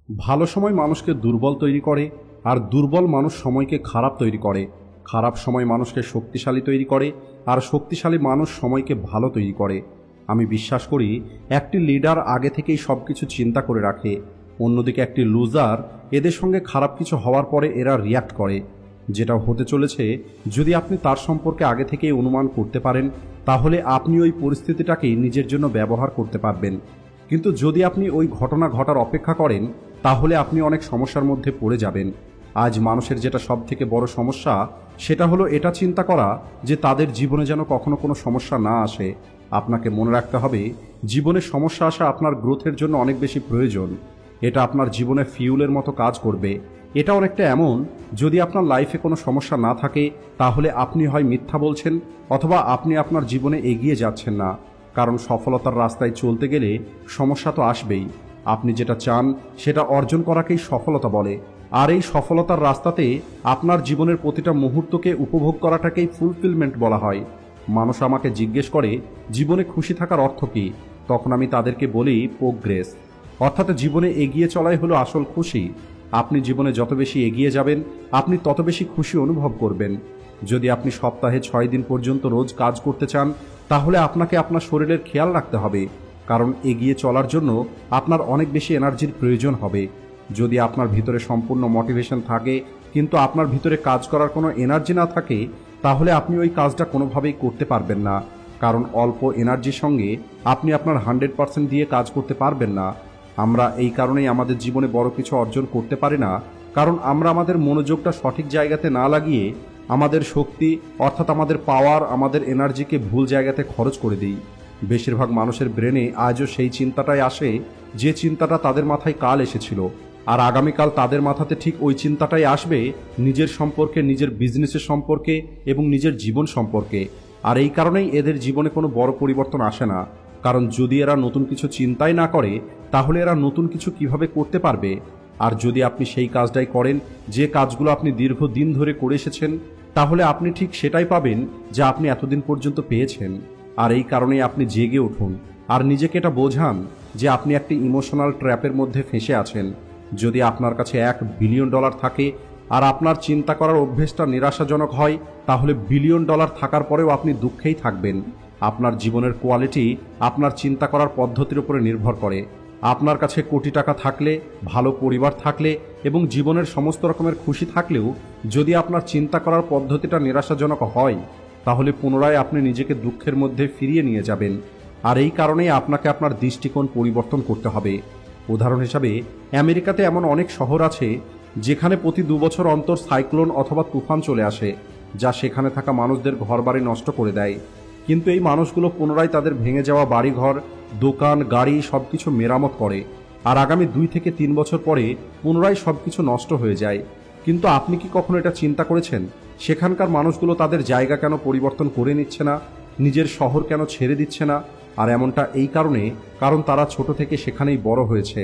ভালো সময় মানুষকে দুর্বল তৈরি করে, আর দুর্বল মানুষ সময়কে খারাপ তৈরি করে। খারাপ সময় মানুষকে শক্তিশালী তৈরি করে, আর শক্তিশালী মানুষ সময়কে ভালো তৈরি করে। আমি বিশ্বাস করি একটি লিডার আগে থেকেই সব কিছু চিন্তা করে রাখে। অন্যদিকে একটি লুজার, এদের সঙ্গে খারাপ কিছু হওয়ার পরে এরা রিয়াক্ট করে। যেটা হতে চলেছে, যদি আপনি তার সম্পর্কে আগে থেকেই অনুমান করতে পারেন, তাহলে আপনি ওই পরিস্থিতিটাকেই নিজের জন্য ব্যবহার করতে পারবেন। কিন্তু যদি আপনি ওই ঘটনা ঘটার অপেক্ষা করেন, তাহলে আপনি অনেক সমস্যার মধ্যে পড়ে যাবেন। আজ মানুষের যেটা সব থেকে বড় সমস্যা, সেটা হলো এটা চিন্তা করা যে তাদের জীবনে যেন কখনো কোনো সমস্যা না আসে। আপনাকে মনে রাখতে হবে, জীবনে সমস্যা আসা আপনার গ্রোথের জন্য অনেক বেশি প্রয়োজন। এটা আপনার জীবনে ফিউলের মতো কাজ করবে। এটা অনেকটা এমন, যদি আপনার লাইফে কোনো সমস্যা না থাকে, তাহলে আপনি হয় মিথ্যা বলছেন, অথবা আপনি আপনার জীবনে এগিয়ে যাচ্ছেন না। কারণ সফলতার রাস্তায় চলতে গেলে সমস্যা তো আসবেই। আপনি যেটা চান সেটা অর্জন করাকেই সফলতা বলে। আর এই সফলতার রাস্তাতে আপনার জীবনের প্রতিটা মুহূর্তকে উপভোগ করাটাকেই ফুলফিলমেন্ট বলা হয়। মানুষ আমাকে জিজ্ঞেস করে জীবনে খুশি থাকার অর্থ কী, তখন আমি তাদেরকে বলি প্রোগ্রেস, অর্থাৎ জীবনে এগিয়ে চলাই হলো আসল খুশি। আপনি জীবনে যত বেশি এগিয়ে যাবেন, আপনি তত বেশি খুশি অনুভব করবেন। যদি আপনি সপ্তাহে 6 দিন পর্যন্ত রোজ কাজ করতে চান, তাহলে আপনাকে আপনার শরীরের খেয়াল রাখতে হবে, কারণ এগিয়ে চলার জন্য আপনার অনেক বেশি এনার্জির প্রয়োজন হবে। যদি আপনার ভিতরে সম্পূর্ণ মোটিভেশন থাকে, কিন্তু আপনার ভিতরে কাজ করার কোনো এনার্জি না থাকে, তাহলে আপনি ওই কাজটা কোনোভাবেই করতে পারবেন না। কারণ অল্প এনার্জির সঙ্গে আপনি আপনার 100% দিয়ে কাজ করতে পারবেন না। আমরা এই কারণেই আমাদের জীবনে বড় কিছু অর্জন করতে পারি না, কারণ আমরা আমাদের মনোযোগটা সঠিক জায়গাতে না লাগিয়ে আমাদের শক্তি, অর্থাৎ আমাদের পাওয়ার, আমাদের এনার্জিকে ভুল জায়গাতে খরচ করে দিই। বেশিরভাগ মানুষের ব্রেনে আজও সেই চিন্তাটাই আসে যে চিন্তাটা তাদের মাথায় কাল এসেছিল, আর আগামীকাল তাদের মাথাতে ঠিক ওই চিন্তাটাই আসবে নিজের সম্পর্কে, নিজের বিজনেসের সম্পর্কে এবং নিজের জীবন সম্পর্কে। আর এই কারণেই এদের জীবনে কোনো বড় পরিবর্তন আসে না। কারণ যদি এরা নতুন কিছু চিন্তাই না করে, তাহলে এরা নতুন কিছু কিভাবে করতে পারবে? আর যদি আপনি সেই কাজটাই করেন যে কাজগুলো আপনি দীর্ঘদিন ধরে করে এসেছেন, তাহলে আপনি ঠিক সেটাই পাবেন যা আপনি এতদিন পর্যন্ত পেয়েছেন। আর এই কারণেই আপনি জেগে উঠুন আর নিজেকে এটা বোঝান যে আপনি একটি ইমোশনাল ট্র্যাপের মধ্যে ফেঁসে আছেন। যদি আপনার কাছে $1 বিলিয়ন থাকে আর আপনার চিন্তা করার অভ্যেসটা নিরাশাজনক হয়, তাহলে $1 বিলিয়ন থাকার পরেও আপনি দুঃখেই থাকবেন। আপনার জীবনের কোয়ালিটি আপনার চিন্তা করার পদ্ধতির উপরে নির্ভর করে। আপনার কাছে কোটি টাকা থাকলে, ভালো পরিবার থাকলে এবং জীবনের সমস্ত রকমের খুশি থাকলেও যদি আপনার চিন্তা করার পদ্ধতিটা নিরাশাজনক হয়, তাহলে পুনরায় আপনি নিজেকে দুঃখের মধ্যে ফিরিয়ে নিয়ে যাবেন। আর এই কারণেই আপনাকে আপনার দৃষ্টিকোণ পরিবর্তন করতে হবে। উদাহরণ হিসাবে, আমেরিকাতে এমন অনেক শহর আছে যেখানে প্রতি 2 বছর অন্তর সাইক্লোন অথবা তুফান চলে আসে, যা সেখানে থাকা মানুষদের ঘরবাড়ি নষ্ট করে দেয়। কিন্তু এই মানুষগুলো পুনরায় তাদের ভেঙে যাওয়া বাড়িঘর, দোকান, গাড়ি সবকিছু মেরামত করে, আর আগামী 2 থেকে 3 বছর পরে পুনরায় সবকিছু নষ্ট হয়ে যায়। কিন্তু আপনি কি কখনো এটা চিন্তা করেছেন সেখানকার মানুষগুলো তাদের জায়গা কেন পরিবর্তন করে নিচ্ছে না, নিজের শহর কেন ছেড়ে দিচ্ছে না? আর এমনটা এই কারণে, কারণ তারা ছোট থেকে সেখানেই বড় হয়েছে।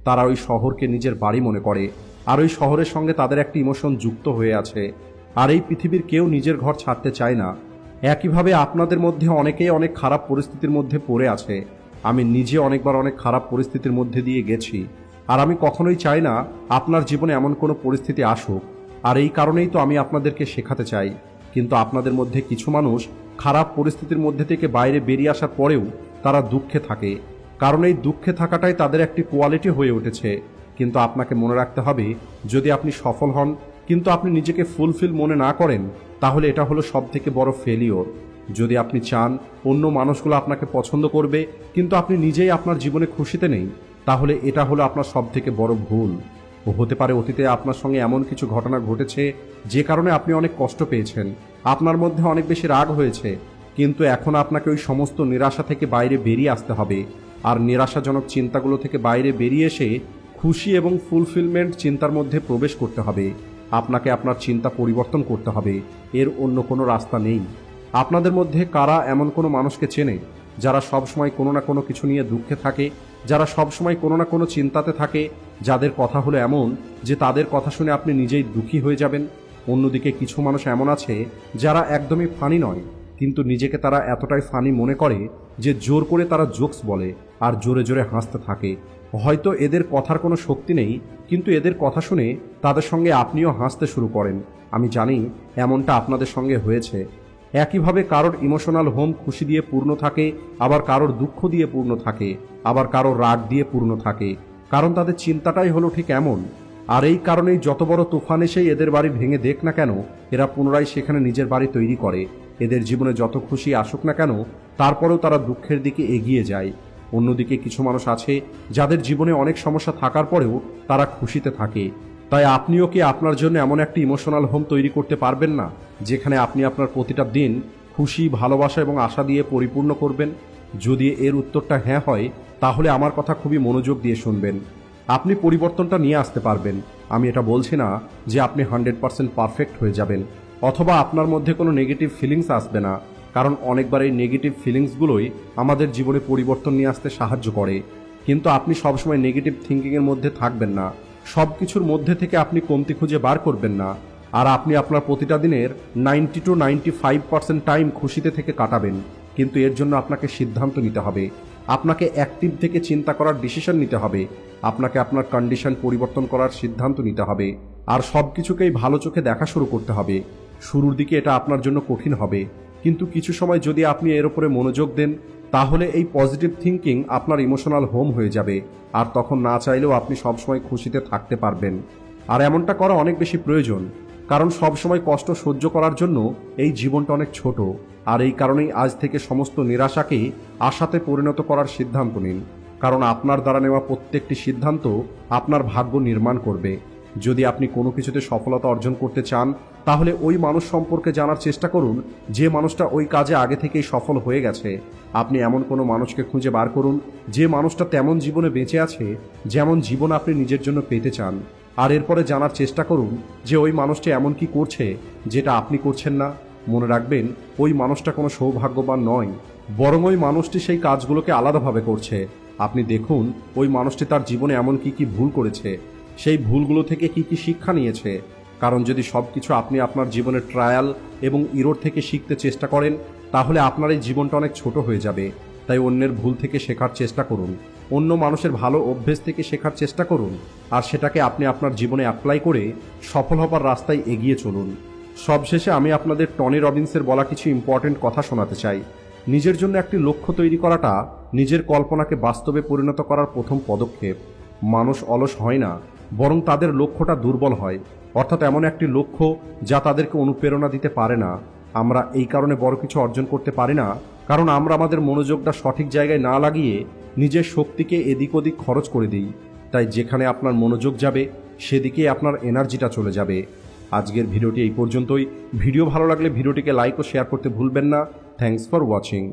তারা ওই শহরকে নিজের বাড়ি মনে করে, আর ওই শহরের সঙ্গে তাদের একটি ইমোশন যুক্ত হয়ে আছে। আর এই পৃথিবীর কেউ নিজের ঘর ছাড়তে চায় না। একইভাবে আপনাদের মধ্যে অনেকেই অনেক খারাপ পরিস্থিতির মধ্যে পড়ে আছে। আমি নিজে অনেকবার অনেক খারাপ পরিস্থিতির মধ্যে দিয়ে গেছি, আর আমি কখনোই চাই না আপনার জীবনে এমন কোনো পরিস্থিতি আসুক। আর এই কারণেই তো আমি আপনাদেরকে শেখাতে চাই। কিন্তু আপনাদের মধ্যে কিছু মানুষ খারাপ পরিস্থিতির মধ্যে থেকে বাইরে বেরিয়ে আসার পরেও তারা দুঃখে থাকে, কারণ এই দুঃখে থাকাটাই তাদের একটি কোয়ালিটি হয়ে উঠেছে। কিন্তু আপনাকে মনে রাখতে হবে, যদি আপনি সফল হন কিন্তু আপনি নিজেকে ফুলফিল মনে না করেন, তাহলে এটা হলো সবথেকে বড় ফেলিওর। যদি আপনি চান অন্য মানুষগুলো আপনাকে পছন্দ করবে কিন্তু আপনি নিজেই আপনার জীবনে খুশিতে নেই, তাহলে এটা হলো আপনার সবথেকে বড় ভুল। হতে পারে অতীতে আপনার সঙ্গে এমন কিছু ঘটনা ঘটেছে যে কারণে আপনি অনেক কষ্ট পেয়েছেন, আপনার মধ্যে অনেক বেশি রাগ হয়েছে, কিন্তু এখন আপনাকে ওই সমস্ত নিরাশা থেকে বাইরে বেরিয়ে আসতে হবে। আর নিরাশাজনক চিন্তাগুলো থেকে বাইরে বেরিয়ে এসে খুশি এবং ফুলফিলমেন্ট চিন্তার মধ্যে প্রবেশ করতে হবে। আপনাকে আপনার চিন্তা পরিবর্তন করতে হবে, এর অন্য কোনো রাস্তা নেই। আপনাদের মধ্যে কারা এমন কোনো মানুষকে চেনে যারা সবসময় কোনো না কোনো কিছু নিয়ে দুঃখে থাকে, যারা সবসময় কোনো না কোনো চিন্তাতে থাকে, যাদের কথা হলো এমন যে তাদের কথা শুনে আপনি নিজেই দুঃখী হয়ে যাবেন? অন্যদিকে কিছু মানুষ এমন আছে যারা একদমই ফানি নয়, কিন্তু নিজেকে তারা এতটাই ফানি মনে করে যে জোর করে তারা জোকস বলে আর জোরে জোরে হাসতে থাকে। হয়তো এদের কথার কোনো শক্তি নেই, কিন্তু এদের কথা শুনে তাদের সঙ্গে আপনিও হাসতে শুরু করেন। আমি জানি এমনটা আপনাদের সঙ্গে হয়েছে। একইভাবে কারোর ইমোশনাল হোম খুশি দিয়ে পূর্ণ থাকে, আবার কারোর দুঃখ দিয়ে পূর্ণ থাকে, আবার কারোর রাগ দিয়ে পূর্ণ থাকে, কারণ তাদের চিন্তাটাই হলো ঠিক এমন। আর এই কারণেই যত বড় তুফান এসেই এদের বাড়ি ভেঙে দেখ না কেন, এরা পুনরায় সেখানে নিজের বাড়ি তৈরি করে। এদের জীবনে যত খুশি আসুক না কেন, তারপরেও তারা দুঃখের দিকে এগিয়ে যায়। অন্যদিকে কিছু মানুষ আছে যাদের জীবনে অনেক সমস্যা থাকার পরেও তারা খুশিতে থাকে। তাই আপনিও কি আপনার জন্য এমন একটি ইমোশনাল হোম তৈরি করতে পারবেন না, যেখানে আপনি আপনার প্রতিটা দিন খুশি, ভালোবাসা এবং আশা দিয়ে পরিপূর্ণ করবেন? যদি এর উত্তরটা হ্যাঁ হয়, তাহলে আমার কথা খুবই মনোযোগ দিয়ে শুনবেন। আপনি পরিবর্তনটা নিয়ে আসতে পারবেন। আমি এটা বলছি না যে আপনি 100% পারফেক্ট হয়ে যাবেন, অথবা আপনার মধ্যে কোনো নেগেটিভ ফিলিংস আসবে না, কারণ অনেকবার এই নেগেটিভ ফিলিংসগুলোই আমাদের জীবনে পরিবর্তন নিয়ে আসতে সাহায্য করে। কিন্তু আপনি সবসময় নেগেটিভ থিঙ্কিংয়ের মধ্যে থাকবেন না, সব কিছুর মধ্যে থেকে আপনি কমতি খুঁজে বার করবেন না, আর আপনি আপনার প্রতিটা দিনের 90 to 95% টাইম খুশিতে থেকে কাটাবেন। কিন্তু এর জন্য আপনাকে সিদ্ধান্ত নিতে হবে, আপনাকে অ্যাক্টিভ থেকে চিন্তা করার ডিসিশন নিতে হবে, আপনাকে আপনার কন্ডিশন পরিবর্তন করার সিদ্ধান্ত নিতে হবে, আর সব কিছুকেই ভালো চোখে দেখা শুরু করতে হবে। শুরুর দিকে এটা আপনার জন্য কঠিন হবে, কিন্তু কিছু সময় যদি আপনি এর উপরে মনোযোগ দেন, তাহলে এই পজিটিভ থিঙ্কিং আপনার ইমোশনাল হোম হয়ে যাবে, আর তখন না চাইলেও আপনি সবসময় খুশিতে থাকতে পারবেন। আর এমনটা করা অনেক বেশি প্রয়োজন, কারণ সবসময় কষ্ট সহ্য করার জন্য এই জীবনটা অনেক ছোট। আর এই কারণেই আজ থেকে সমস্ত নিরাশাকে আশাতে পরিণত করার সিদ্ধান্ত নিন, কারণ আপনার দ্বারা নেওয়া প্রত্যেকটি সিদ্ধান্ত আপনার ভাগ্য নির্মাণ করবে। যদি আপনি কোনো কিছুতে সফলতা অর্জন করতে চান, তাহলে ওই মানুষ সম্পর্কে জানার চেষ্টা করুন যে মানুষটা ওই কাজে আগে থেকেই সফল হয়ে গেছে। আপনি এমন কোনো মানুষকে খুঁজে বার করুন যে মানুষটা তেমন জীবনে বেঁচে আছে যেমন জীবন আপনি নিজের জন্য পেতে চান, আর এরপরে জানার চেষ্টা করুন যে ওই মানুষটি এমন কি করছে যেটা আপনি করছেন না। মনে রাখবেন, ওই মানুষটা কোনো সৌভাগ্যবান নয়, বরং ওই মানুষটি সেই কাজগুলোকে আলাদাভাবে করছে। আপনি দেখুন ওই মানুষটি তার জীবনে এমন কি ভুল করেছে, সেই ভুলগুলো থেকে কি শিক্ষা নিয়েছে। কারণ যদি সব কিছু আপনি আপনার জীবনের ট্রায়াল এবং ইরোর থেকে শিখতে চেষ্টা করেন, তাহলে আপনার এই জীবনটা অনেক ছোট হয়ে যাবে। তাই অন্যের ভুল থেকে শেখার চেষ্টা করুন, অন্য মানুষের ভালো অভ্যেস থেকে শেখার চেষ্টা করুন, আর সেটাকে আপনি আপনার জীবনে অ্যাপ্লাই করে সফল হবার রাস্তায় এগিয়ে চলুন। সবশেষে আমি আপনাদের টনি রবিন্সের বলা কিছু ইম্পর্টেন্ট কথা শোনাতে চাই। নিজের জন্য একটি লক্ষ্য তৈরি করাটা নিজের কল্পনাকে বাস্তবে পরিণত করার প্রথম পদক্ষেপ। মানুষ অলস হয় না, বরং তাদের লক্ষ্যটা দুর্বল হয়, অর্থাৎ এমন একটি লক্ষ্য যা তাদেরকে অনুপ্রেরণা দিতে পারে না। আমরা এই কারণে বড় কিছু অর্জন করতে পারি না, কারণ আমরা আমাদের মনোযোগটা সঠিক জায়গায় না লাগিয়ে নিজের শক্তিকে এদিক ওদিক খরচ করে দিই। তাই যেখানে আপনার মনোযোগ যাবে, সেদিকে আপনার এনার্জিটা চলে যাবে। আজকের ভিডিওটি এই পর্যন্তই। ভিডিও ভালো লাগলে ভিডিওটিকে লাইক ও শেয়ার করতে ভুলবেন না। Thanks for watching.